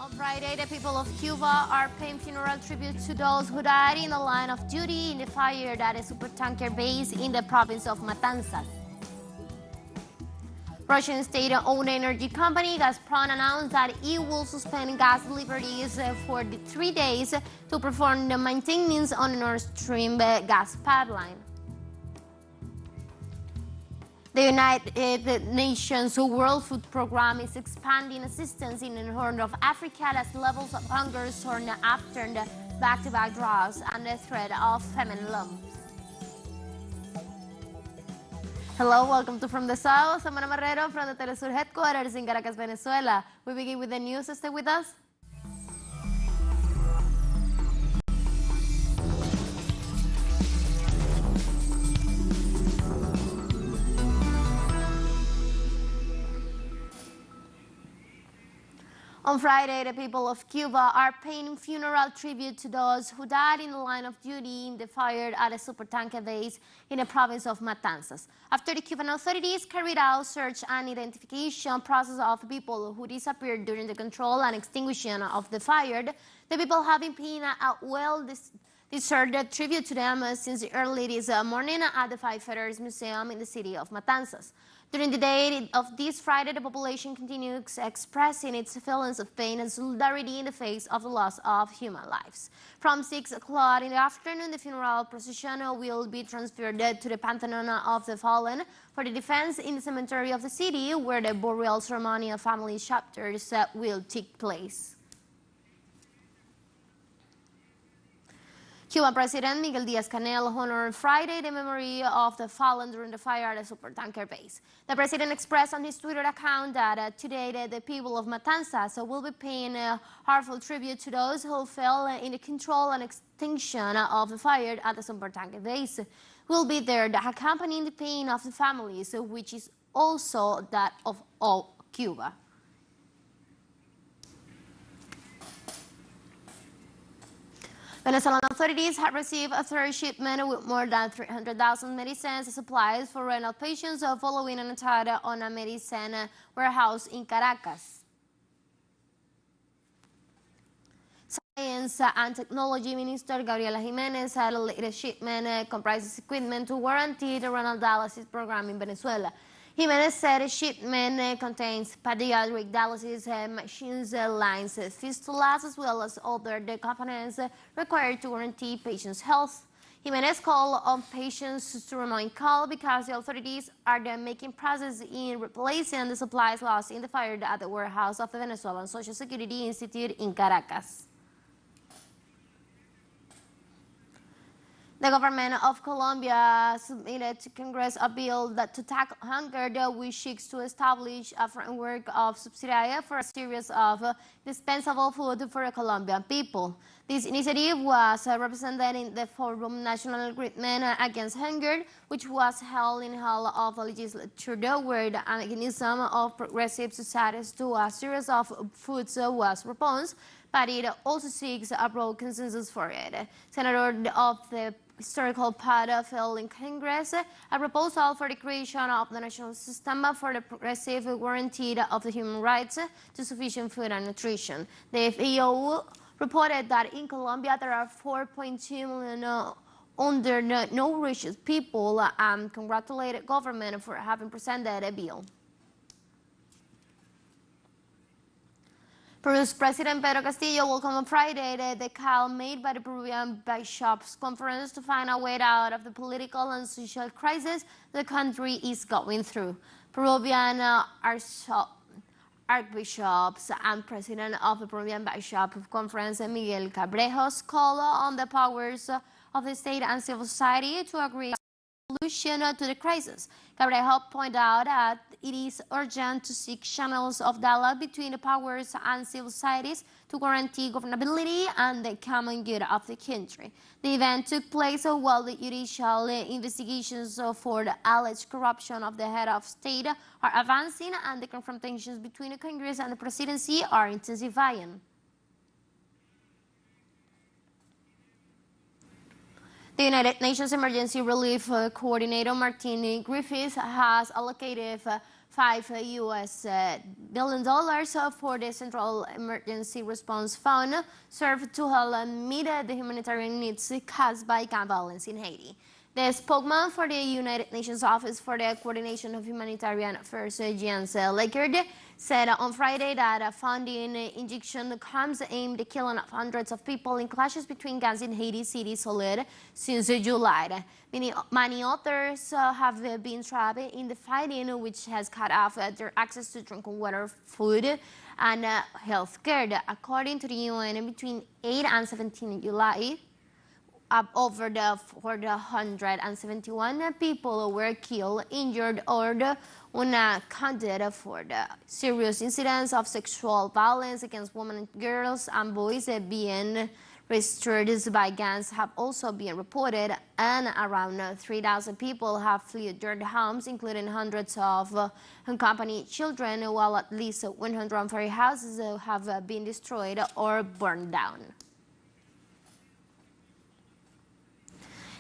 On Friday, the people of Cuba are paying funeral tribute to those who died in the line of duty in the fire at a supertanker base in the province of Matanzas. Russian state-owned energy company Gazprom announced that it will suspend gas deliveries for 3 days to perform the maintenance on the Nord Stream gas pipeline. The United Nations World Food Programme is expanding assistance in the Horn of Africa as levels of hunger soared after the back-to-back droughts and the threat of famine looms. Hello, welcome to From the South. I'm Ana Marrero from the teleSUR headquarters in Caracas, Venezuela. We begin with the news. Stay with us. On Friday, the people of Cuba are paying funeral tribute to those who died in the line of duty in the fire at a supertanker base in the province of Matanzas. After the Cuban authorities carried out search and identification process of people who disappeared during the control and extinguishing of the fire, the people have been paying a well-deserved tribute to them since early this morning at the Firefighters Museum in the city of Matanzas. During the day of this Friday, the population continues expressing its feelings of pain and solidarity in the face of the loss of human lives. From 6 o'clock in the afternoon, the funeral procession will be transferred to the Pantheon of the Fallen for the defense in the cemetery of the city, where the burial ceremony of family chapters will take place. Cuban President Miguel Díaz-Canel honored Friday the memory of the fallen during the fire at a supertanker base. The president expressed on his Twitter account that today the people of Matanzas will be paying a heartfelt tribute to those who fell in the control and extinction of the fire at the supertanker base. We'll be there accompanying the pain of the families, which is also that of all Cuba. Venezuelan authorities have received a third shipment with more than 300,000 medicines and supplies for renal patients following an attack on a medicine warehouse in Caracas. Science and Technology Minister Gabriela Jimenez said the latest shipment comprises equipment to guarantee the renal dialysis program in Venezuela. Jimenez said the shipment contains pediatric dialysis machines, lines, fistulas, as well as other components required to guarantee patients' health. Jimenez called on patients to remain calm because the authorities are making progress in replacing the supplies lost in the fire at the warehouse of the Venezuelan Social Security Institute in Caracas. The government of Colombia submitted to Congress a bill to tackle hunger, which seeks to establish a framework of subsidy for a series of dispensable food for the Colombian people. This initiative was represented in the Forum National Agreement Against Hunger, which was held in hall of the legislature, where the mechanism of progressive societies to a series of foods was proposed, but it also seeks a broad consensus for it. Senator of the historical part filed in Congress a proposal for the creation of the national system for the progressive guarantee of the human rights to sufficient food and nutrition. The FAO reported that in Colombia there are 4.2 million undernourished people and congratulated government for having presented a bill. Peru's President Pedro Castillo welcomed on Friday the call made by the Peruvian Bishops' Conference to find a way out of the political and social crisis the country is going through. Peruvian Archbishops and President of the Peruvian Bishops' Conference, Miguel Cabrejos, called on the powers of the state and civil society to agree solution to the crisis. Cabrejo pointed out that it is urgent to seek channels of dialogue between the powers and civil societies to guarantee governability and the common good of the country. The event took place while the judicial investigations for the alleged corruption of the head of state are advancing and the confrontations between the Congress and the presidency are intensifying. The United Nations Emergency Relief Coordinator Martin Griffiths has allocated $5 billion for the Central Emergency Response Fund served to help meet the humanitarian needs caused by gun violence in Haiti. The spokesman for the United Nations Office for the Coordination of Humanitarian Affairs, Jens Lackert, said on Friday that funding injection comes aimed at killing of hundreds of people in clashes between gangs in Haiti City Solid since July. Many others have been trapped in the fighting, which has cut off their access to drinking water, food, and health care. According to the UN, between 8 and 17 July, over 471 people were killed, injured, or unaccounted for. The serious incidents of sexual violence against women, girls, and boys being registered by gangs have also been reported, and around 3,000 people have fled their homes, including hundreds of unaccompanied children, while at least 140 houses have been destroyed or burned down.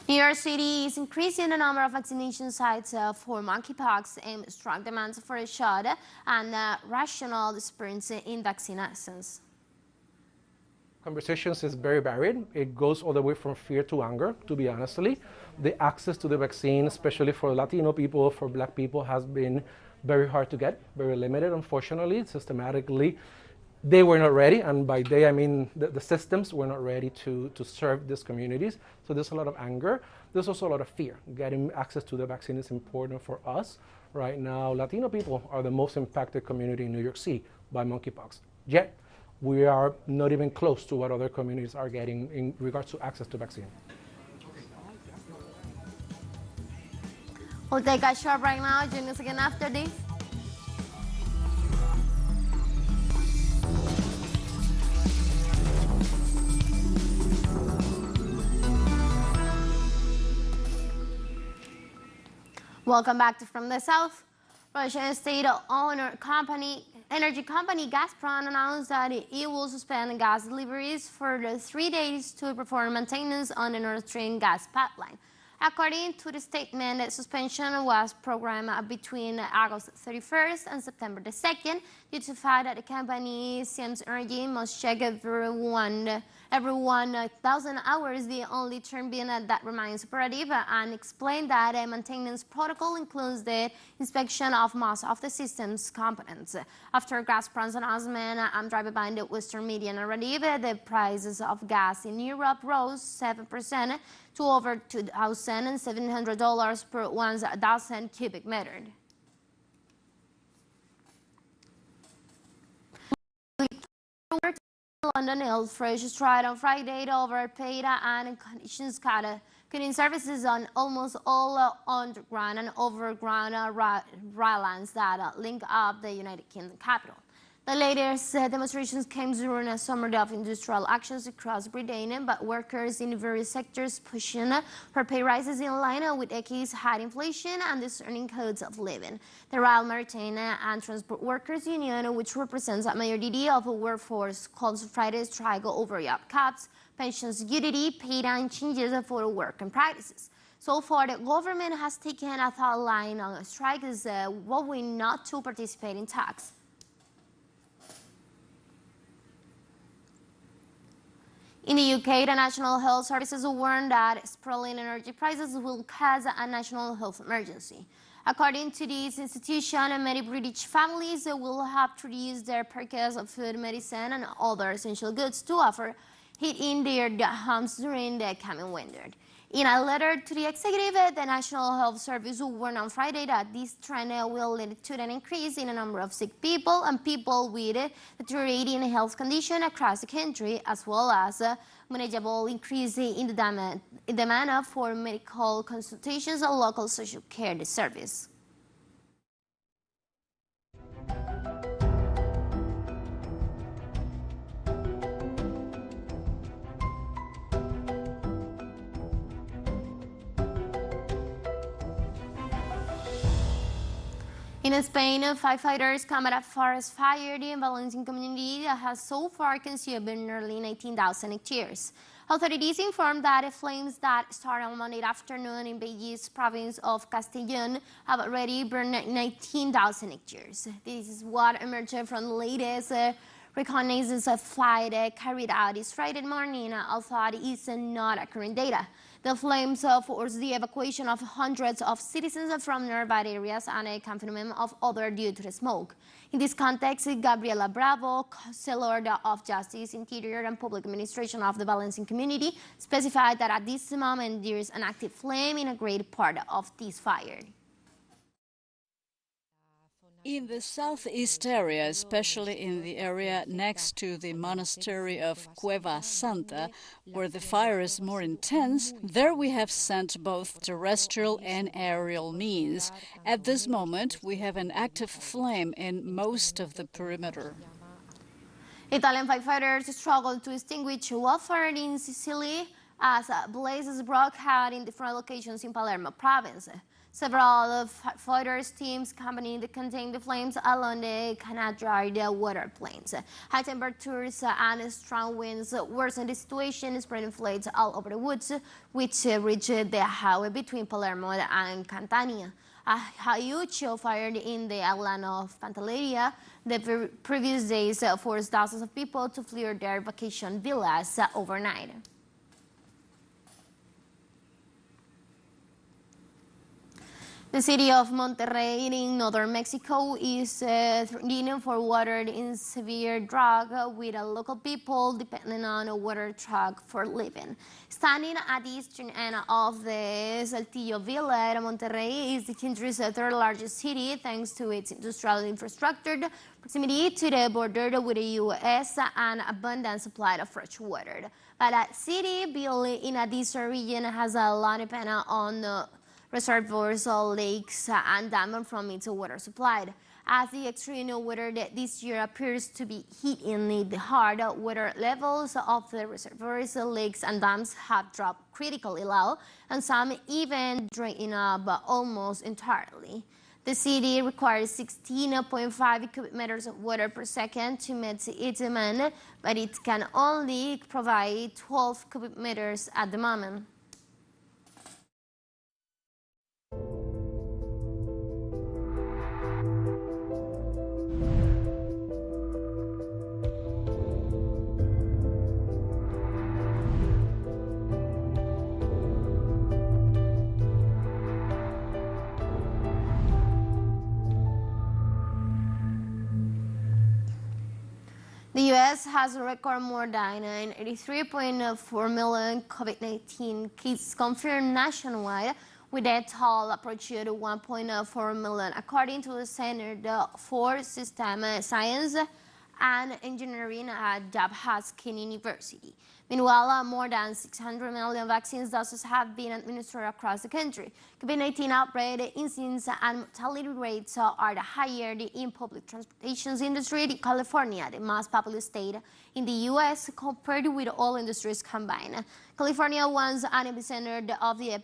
New York City is increasing the number of vaccination sites for monkeypox and strong demands for a shot and rational disparity in vaccinations. Conversations is very varied. It goes all the way from fear to anger, to be honestly. The access to the vaccine, especially for Latino people, for Black people, has been very hard to get, very limited, unfortunately, systematically. They were not ready, and by they I mean the systems were not ready to serve these communities. So there's a lot of anger. There's also a lot of fear. Getting access to the vaccine is important for us. Right now, Latino people are the most impacted community in New York City by monkeypox. Yet, we are not even close to what other communities are getting in regards to access to vaccine. We'll take a short break now. Join us again after this. Welcome back to From the South. Russian state-owned energy company Gazprom announced that it will suspend gas deliveries for 3 days to perform maintenance on the Nord Stream gas pipeline. According to the statement, the suspension was programmed between August 31st and September 2nd due to the fact that the company, Siemens Energy, must check every 1,000 hours the only turbine that remains operative, and explained that a maintenance protocol includes the inspection of most of the system's components. After Gazprom's announcement, driven by the Western media narrative, the prices of gas in Europe rose 7% to over $2,700 per 1,000 cubic meter. London held fresh strike on Friday over paid and conditions cutting services on almost all underground and overground rail lines that link up the United Kingdom capital. The latest demonstrations came during a summer of industrial actions across Britain, but workers in various sectors pushing for pay rises in line with decades high inflation and discerning codes of living. The Rail, Maritime and Transport Workers Union, which represents a majority of the workforce, called Friday strike over job cuts, pension security, pay and changes for working practices. So far, the government has taken a thought line on strikes, vowing not to participate in talks. In the UK, the National Health Services warned that sprawling energy prices will cause a national health emergency. According to this institution, many British families will have to reduce their purchase of food, medicine, and other essential goods to offer heat in their homes during the coming winter. In a letter to the executive, the National Health Service warned on Friday that this trend will lead to an increase in the number of sick people and people with deteriorating health conditions across the country, as well as a manageable increase in the demand for medical consultations and local social care service. In Spain, firefighters combat a forest fire in the Valencian community that has so far consumed nearly 19,000 hectares. Authorities informed that the flames that started on Monday afternoon in Beijing's province of Castellón have already burned 19,000 hectares. This is what emerged from the latest reconnaissance flight carried out this Friday morning, although it is not accurate data. The flames forced the evacuation of hundreds of citizens from nearby areas and a confinement of others due to the smoke. In this context, Gabriela Bravo, Counselor of Justice, Interior and Public Administration of the Valencian Community, specified that at this moment there is an active flame in a great part of this fire. In the southeast area, especially in the area next to the monastery of Cueva Santa, where the fire is more intense, there we have sent both terrestrial and aerial means. At this moment, we have an active flame in most of the perimeter. Italian firefighters struggled to extinguish wildfire in Sicily as blazes broke out in different locations in Palermo province. Several fighters teams accompanied to contain the flames along the Canadra water plains. High temperatures and strong winds worsened the situation, spreading flames all over the woods, which reached the highway between Palermo and Catania. A huge fire in the island of Pantelleria the previous days forced thousands of people to flee their vacation villas overnight. The city of Monterrey in northern Mexico is needing for water in severe drought, with local people depending on a water truck for living. Standing at the eastern end of the Saltillo Village, Monterrey is the country's third largest city thanks to its industrial infrastructure, proximity to the border with the U.S., and abundant supply of fresh water. But a city built in a desert region has a lot dependent on reservoirs, lakes, and dams from its water supply. As the extreme weather this year appears to be hitting the hard, water levels of the reservoirs, lakes, and dams have dropped critically low, and some even draining up almost entirely. The city requires 16.5 cubic meters of water per second to meet its demand, but it can only provide 12 cubic meters at the moment. The U.S. has recorded more than 83.4 million COVID-19 cases confirmed nationwide, with a total approaching 1.4 million, according to the Center for System Science and Engineering at Johns Hopkins University. Meanwhile, more than 600 million vaccine doses have been administered across the country. COVID-19 outbreak incidence and mortality rates are higher in public transportation industry in California, the most populous state in the U.S. compared with all industries combined. California, once an epicenter of the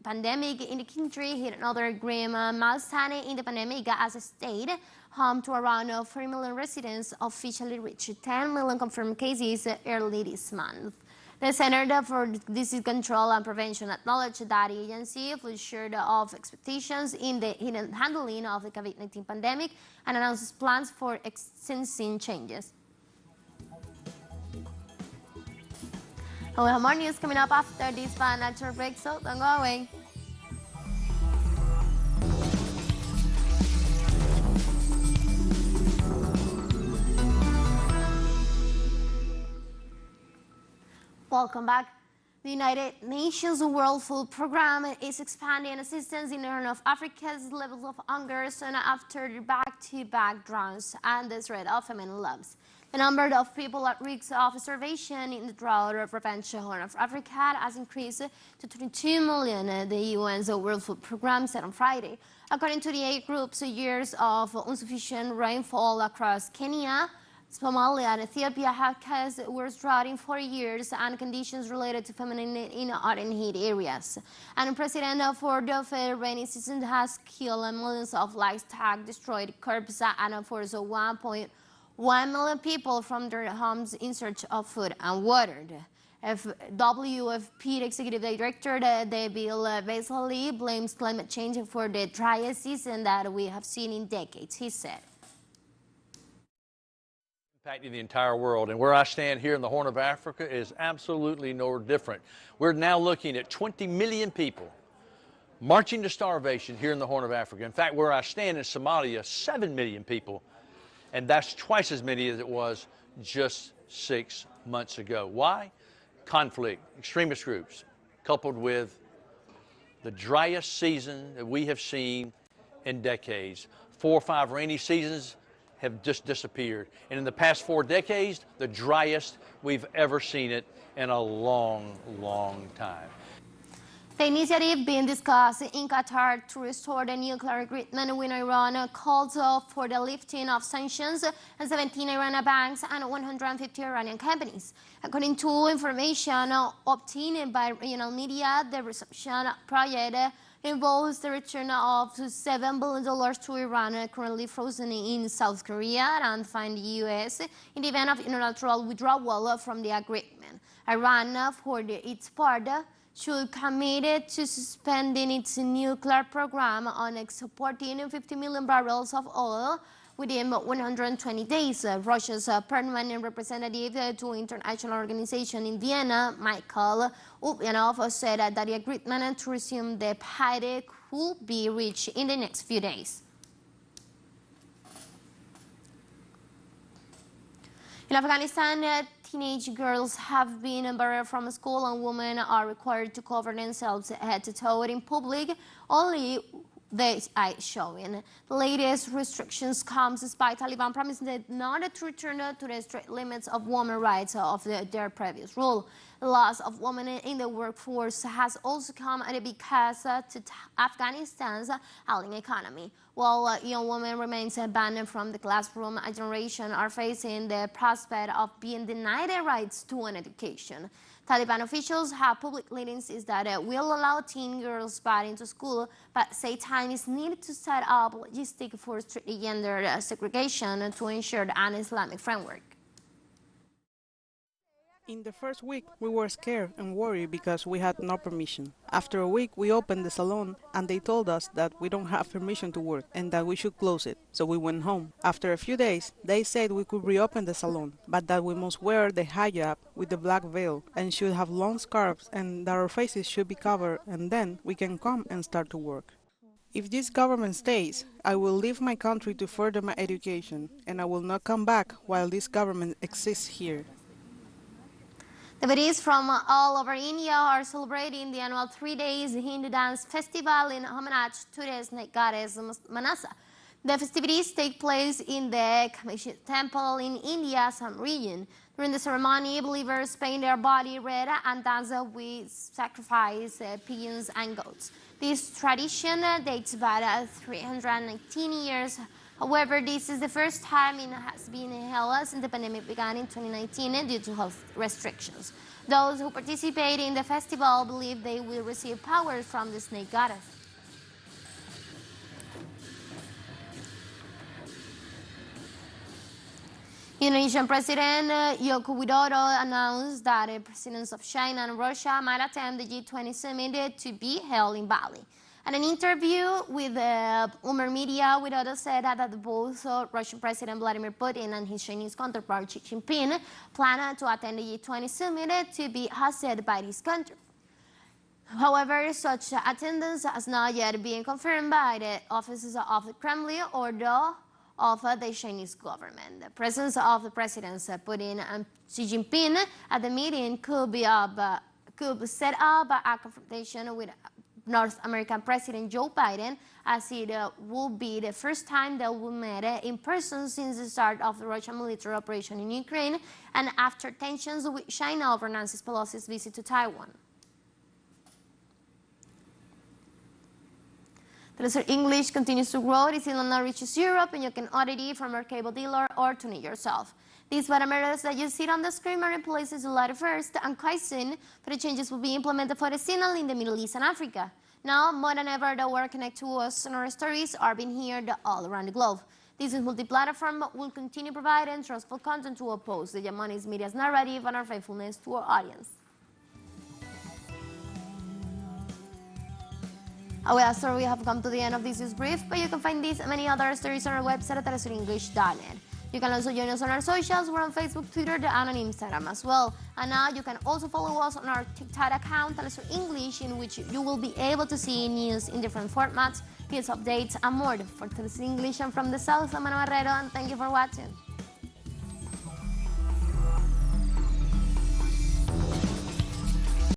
pandemic in the country, hit another grim milestone in the pandemic as a state home to around 40 million residents, officially reached 10 million confirmed cases early this month. The Center for Disease Control and Prevention acknowledged that the agency fell short of expectations in the handling of the COVID-19 pandemic and announces plans for extensive changes. And we have more news coming up after this financial break, so don't go away. Welcome back. The United Nations World Food Programme is expanding assistance in Horn of Africa's levels of hunger soon after the back-to-back droughts and the threat of famine loves. The number of people at risk of starvation in the drought-ravaged Horn of Africa has increased to 22 million, the UN's World Food Programme said on Friday. According to the 8 groups, years of insufficient rainfall across Kenya, Somalia and Ethiopia have caused worse drought in 4 years and conditions related to famine in hot and heat areas. And President for the rainy season has killed millions of livestock, destroyed crops, and forced 1.1 million people from their homes in search of food and water. WFP executive director Bill basically blames climate change for the driest season that we have seen in decades, he said. Impacting the entire world, and where I stand here in the Horn of Africa is absolutely no different. We're now looking at 20 million people marching to starvation here in the Horn of Africa. In fact, where I stand in Somalia, 7 million people, and that's twice as many as it was just 6 months ago. Why? Conflict, extremist groups, coupled with the driest season that we have seen in decades. 4 or 5 rainy seasons have just disappeared. And in the past 4 decades, the driest we've ever seen it in a long, long time. The initiative being discussed in Qatar to restore the nuclear agreement with Iran calls for the lifting of sanctions on 17 Iranian banks and 150 Iranian companies. According to information obtained by regional media, the reception project involves the return of $7 billion to Iran, currently frozen in South Korea, and find the U.S. in the event of unilateral withdrawal from the agreement. Iran, for its part, should commit to suspending its nuclear program on exporting 50 million barrels of oil within 120 days. Russia's permanent representative to international organization in Vienna, Michael Ulyanov, said that the agreement to resume the party could be reached in the next few days. In Afghanistan, teenage girls have been barred from school and women are required to cover themselves head to toe in public, only their eyes showing. The latest restrictions come despite Taliban promising not to return to the strict limits of women's rights of their previous rule. The loss of women in the workforce has also come at a big cost to Afghanistan's ailing economy. While young women remain banned from the classroom, a generation are facing the prospect of being denied their rights to an education. Taliban officials have publicly insisted that it will allow teen girls back into school, but say time is needed to set up logistics for strict gender segregation to ensure an Islamic framework. In the first week, we were scared and worried because we had no permission. After a week, we opened the salon and they told us that we don't have permission to work and that we should close it, so we went home. After a few days, they said we could reopen the salon, but that we must wear the hijab with the black veil and should have long scarves and that our faces should be covered, and then we can come and start to work. If this government stays, I will leave my country to further my education, and I will not come back while this government exists here. Devotees from all over India are celebrating the annual 3 days Hindu dance festival in homage to the snake goddess Manasa. The festivities take place in the Kamashi temple in India's Assam region. During the ceremony, believers paint their body red and dance with sacrifice pigeons and goats. This tradition dates back 319 years. However, this is the first time it has been held since the pandemic began in 2019 due to health restrictions. Those who participate in the festival believe they will receive powers from the snake goddess. Indonesian President Joko Widodo announced that the presidents of China and Russia might attend the G20 summit to be held in Bali. In an interview with Umar Media, Widodo said that both Russian President Vladimir Putin and his Chinese counterpart Xi Jinping plan to attend the G20 summit to be hosted by this country. However, such attendance has not yet been confirmed by the offices of the Kremlin or of the Chinese government. The presence of the presidents Putin and Xi Jinping at the meeting could set up a confrontation with North American President Joe Biden, as it will be the first time they will meet in person since the start of the Russian military operation in Ukraine and after tensions with China over Nancy Pelosi's visit to Taiwan. teleSUR English continues to grow. This now reaches Europe, and you can order it from your cable dealer or tune it yourself. These parameters that you see on the screen are in place July 1st, and quite soon, the changes will be implemented for the signal in the Middle East and Africa. Now, more than ever, the world connect to us and our stories are being heard all around the globe. This multi-platform will continue providing truthful content to oppose the hegemonic media's narrative and our faithfulness to our audience. Well, so we have come to the end of this news brief, but you can find these and many other stories on our website at telesurenglish.net. You can also join us on our socials. We're on Facebook, Twitter, and on Instagram as well. And now you can also follow us on our TikTok account, telesur English, in which you will be able to see news in different formats, news updates, and more. For telesur English and from the South, I'm Ana Barrero, and thank you for watching.